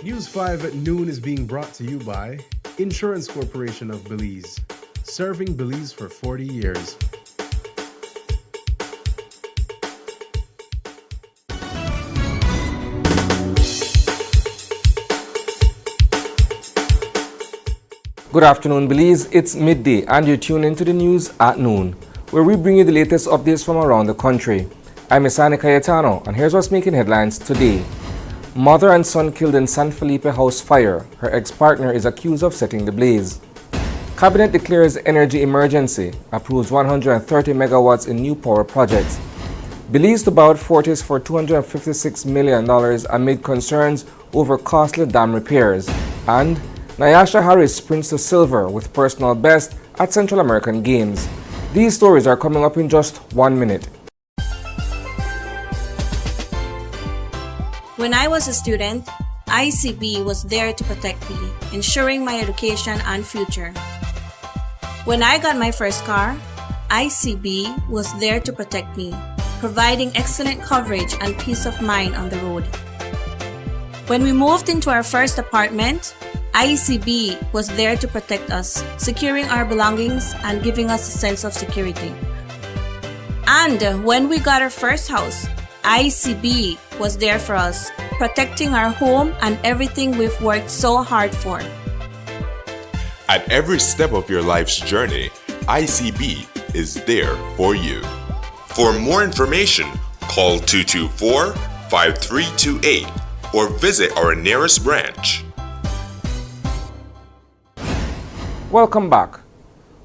News 5 at noon is being brought to you by Insurance Corporation of Belize, serving Belize for 40 years. Good afternoon, Belize. It's midday and you tune into the news at noon, where we bring you the latest updates from around the country. I'm Isani Cayetano, and here's what's making headlines today. Mother and son killed in San Felipe house fire. Her ex-partner is accused of setting the blaze. Cabinet declares energy emergency, approves 130 megawatts in new power projects. Belize to bow Fortis for $256 million amid concerns over costly dam repairs. And Nyasha Harris sprints to silver with personal best at Central American Games. These stories are coming up in just 1 minute. When I was a student, ICB was there to protect me, ensuring my education and future. When I got my first car, ICB was there to protect me, providing excellent coverage and peace of mind on the road. When we moved into our first apartment, ICB was there to protect us, securing our belongings and giving us a sense of security. And when we got our first house, ICB was there for us, protecting our home and everything we've worked so hard for. At every step of your life's journey, ICB is there for you. For more information, call 224-5328 or visit our nearest branch. Welcome back.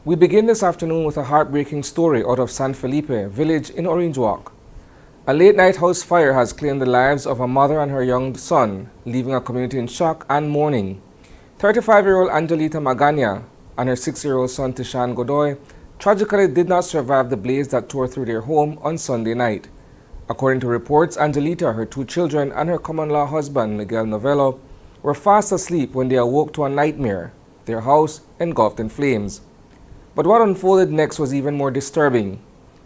We begin this afternoon with a heartbreaking story out of San Felipe village in Orange Walk. A late-night house fire has claimed the lives of a mother and her young son, leaving a community in shock and mourning. 35-year-old Angelita Magana and her 6-year-old son Tishan Godoy tragically did not survive the blaze that tore through their home on Sunday night. According to reports, Angelita, her 2 children, and her common-law husband, Miguel Novello, were fast asleep when they awoke to a nightmare, their house engulfed in flames. But what unfolded next was even more disturbing.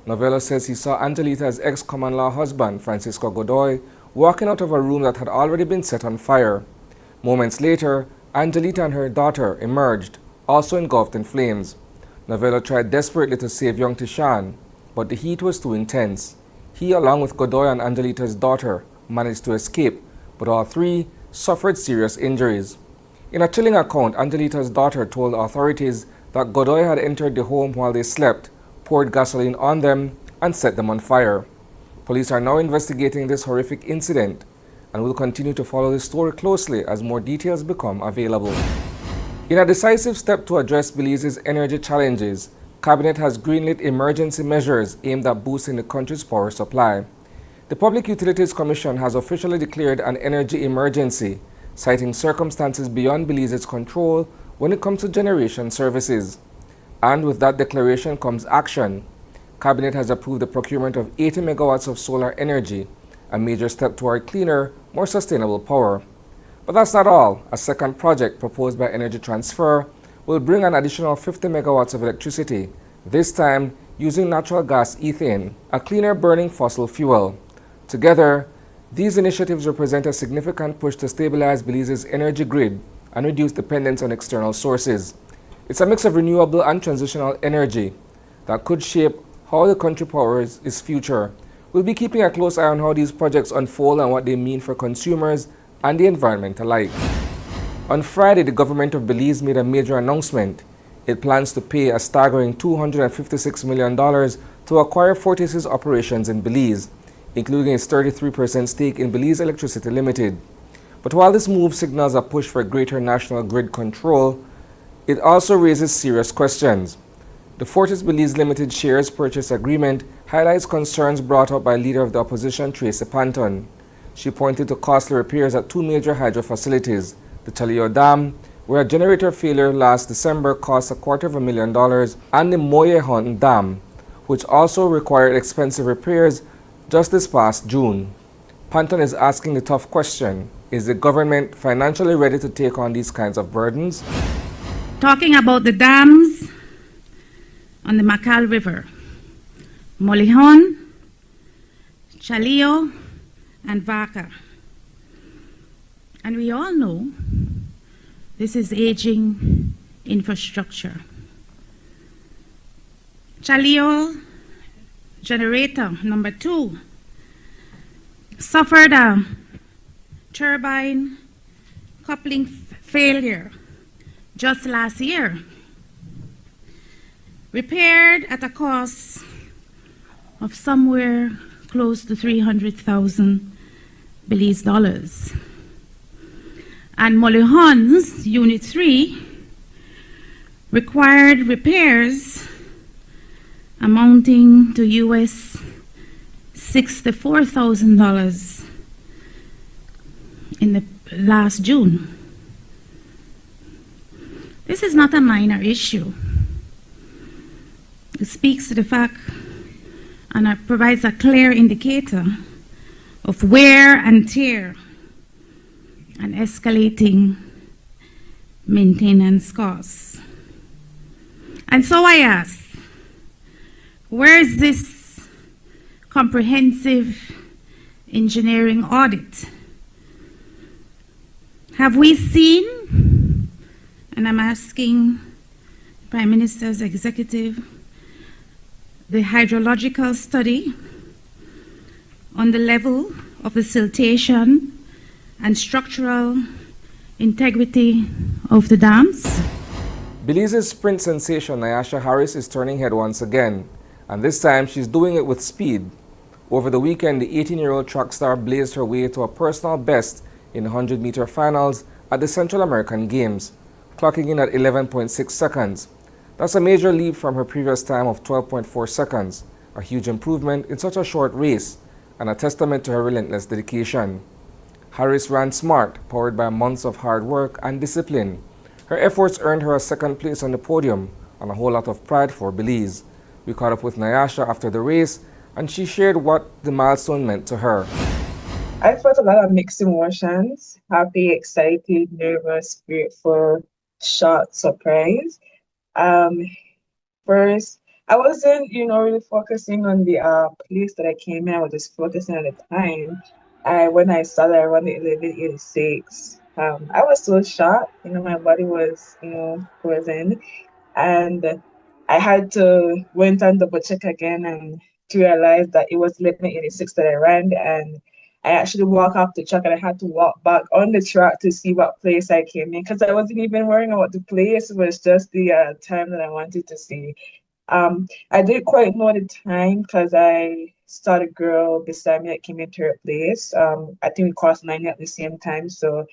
Novello says he saw Angelita's ex-common-law husband, Francisco Godoy, walking out of a room that had already been set on fire. Moments later, Angelita and her daughter emerged, also engulfed in flames. Novello tried desperately to save young Tishan, but the heat was too intense. He, along with Godoy and Angelita's daughter, managed to escape, but all 3 suffered serious injuries. In a chilling account, Angelita's daughter told authorities that Godoy had entered the home while they slept, poured gasoline on them, and set them on fire. Police are now investigating this horrific incident and will continue to follow the story closely as more details become available. In a decisive step to address Belize's energy challenges, Cabinet has greenlit emergency measures aimed at boosting the country's power supply. The Public Utilities Commission has officially declared an energy emergency, citing circumstances beyond Belize's control when it comes to generation services. And with that declaration comes action. Cabinet has approved the procurement of 80 megawatts of solar energy, a major step toward cleaner, more sustainable power. But that's not all. A second project proposed by Energy Transfer will bring an additional 50 megawatts of electricity, this time using natural gas ethane, a cleaner burning fossil fuel. Together, these initiatives represent a significant push to stabilize Belize's energy grid and reduce dependence on external sources. It's a mix of renewable and transitional energy that could shape how the country powers its future. We'll be keeping a close eye on how these projects unfold and what they mean for consumers and the environment alike. On Friday, the government of Belize made a major announcement. It plans to pay a staggering $256 million to acquire Fortis' operations in Belize, including its 33% stake in Belize Electricity Limited. But while this move signals a push for greater national grid control, it also raises serious questions. The Fortis Belize Limited shares purchase agreement highlights concerns brought up by leader of the opposition, Tracy Panton. She pointed to costly repairs at 2 major hydro facilities, the Chaleo Dam, where a generator failure last December cost $250,000, and the Moyehon Dam, which also required expensive repairs just this past June. Panton is asking the tough question: is the government financially ready to take on these kinds of burdens? Talking about the dams on the Macal River, Molihon, Chaleo, and Vaca. And we all know this is aging infrastructure. Chaleo generator number 2 suffered a turbine coupling failure just last year, repaired at a cost of somewhere close to 300,000 Belize dollars. And Molihon's Unit 3 required repairs amounting to US $64,000 in the last June. This is not a minor issue. It speaks to the fact and it provides a clear indicator of wear and tear and escalating maintenance costs. And so I ask, where is this comprehensive engineering audit? Have we seen, and I'm asking the Prime Minister's executive, the hydrological study on the level of the siltation and structural integrity of the dams? Belize's sprint sensation Nyasha Harris is turning head once again, and this time she's doing it with speed. Over the weekend, the 18-year-old track star blazed her way to a personal best in the 100-meter finals at the Central American Games, clocking in at 11.6 seconds. That's a major leap from her previous time of 12.4 seconds, a huge improvement in such a short race, and a testament to her relentless dedication. Harris ran smart, powered by months of hard work and discipline. Her efforts earned her a second place on the podium and a whole lot of pride for Belize. We caught up with Nyasha after the race, and she shared what the milestone meant to her. I felt a lot of mixed emotions: happy, excited, nervous, grateful, shocked, surprised. First, I wasn't, really focusing on the place that I came in. I was just focusing on the time. When I saw that I ran the 11:86, I was so shocked. My body was, frozen, and I had to went and double check again and to realize that it was 11:86 that I ran, and I actually walked off the track and I had to walk back on the track to see what place I came in, because I wasn't even worrying about the place. It was just the time that I wanted to see. I didn't quite know the time because I saw the girl beside me that came in third place. I think we crossed 90 at the same time, so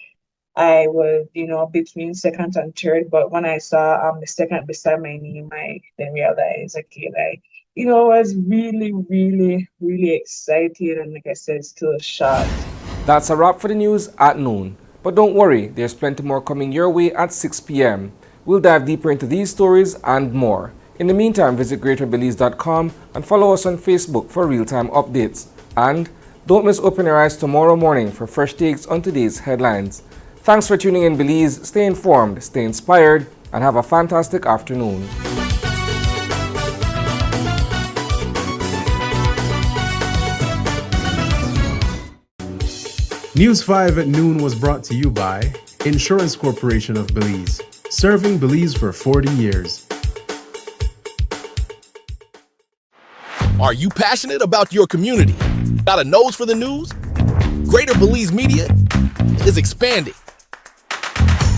I was, between second and third. But when I saw the second beside my name, I then realized, okay, I was really, really, really excited, and like I said, still shocked. That's a wrap for the news at noon. But don't worry, there's plenty more coming your way at 6 p.m. We'll dive deeper into these stories and more. In the meantime, visit greaterbelize.com and follow us on Facebook for real-time updates. And don't miss Open Your Eyes tomorrow morning for fresh takes on today's headlines. Thanks for tuning in, Belize. Stay informed, stay inspired, and have a fantastic afternoon. News 5 at noon was brought to you by Insurance Corporation of Belize, serving Belize for 40 years. Are you passionate about your community? Got a nose for the news? Greater Belize Media is expanding,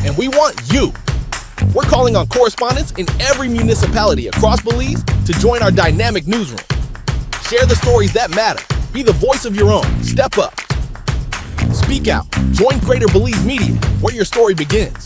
and we want you. We're calling on correspondents in every municipality across Belize to join our dynamic newsroom. Share the stories that matter. Be the voice of your own. Step up. Speak out. Join Greater Belize Media, where your story begins.